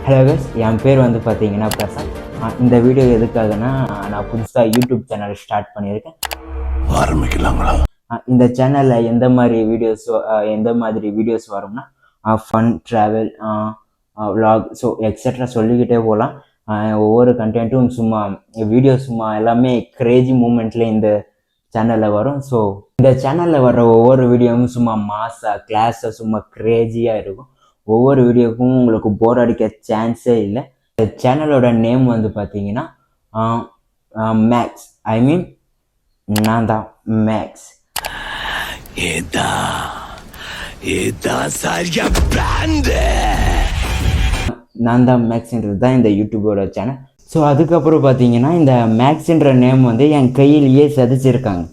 Hello guys, என் பேர் வந்து பார்த்தீங்கன்னா பிரசாத். இந்த வீடியோ எதுக்காகனா, நான் புதுசாக யூடியூப் சேனல் ஸ்டார்ட் பண்ணியிருக்கேன். ஆரம்பிக்கலாங்களா? இந்த சேனலில் எந்த மாதிரி வீடியோஸ் வரும்னா, fun, travel, vlog, so extra சொல்லிக்கிட்டே போகலாம். ஒவ்வொரு கண்டென்ட்டும் சும்மா எல்லாமே கிரேஜி மூமெண்ட்ல இந்த சேனலில் வரும். ஸோ இந்த சேனலில் வர்ற ஒவ்வொரு வீடியோவும் சும்மா மாஸாக கிளாஸாக சும்மா கிரேஜியாக இருக்கும். ஒவ்வொரு வீடியோக்கும் உங்களுக்கு போர் அடிக்க சான்ஸே இல்லை. இந்த சேனலோட நேம் வந்து பார்த்தீங்கன்னா மேக்ஸ், ஐ மீன் நான் தான் மேக்ஸ். நான் தான் மேக்ஸ்ன்றது தான் இந்த யூடியூபோட சேனல். ஸோ அதுக்கப்புறம் பார்த்தீங்கன்னா இந்த மேக்ஸ்ன்ற நேம் வந்து என் கையிலேயே சதிச்சிருக்காங்க.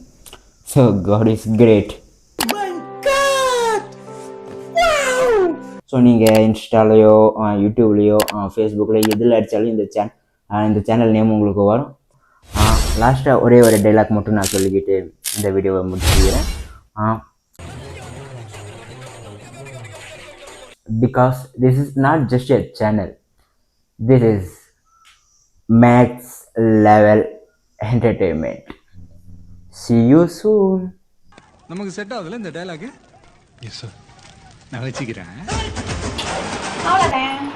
So God is great. So நீங்கள் இன்ஸ்டாலேயோ யூடியூப்லேயோ ஃபேஸ்புக்லேயோ எதில் அடித்தாலும் இந்த சேனல் நேம் உங்களுக்கு வரும். லாஸ்ட்டாக ஒரே ஒரு டைலாக் மட்டும் நான் சொல்லிக்கிட்டு இந்த வீடியோவை முடிச்சுக்கிறேன். Because this is not just a channel, this is maths level entertainment. See you soon. நமக்கு செட் ஆகுதுல இந்த டயலாக்? எஸ் சார், நான் வச்சுக்கிறேன். அவ்வளோதான்.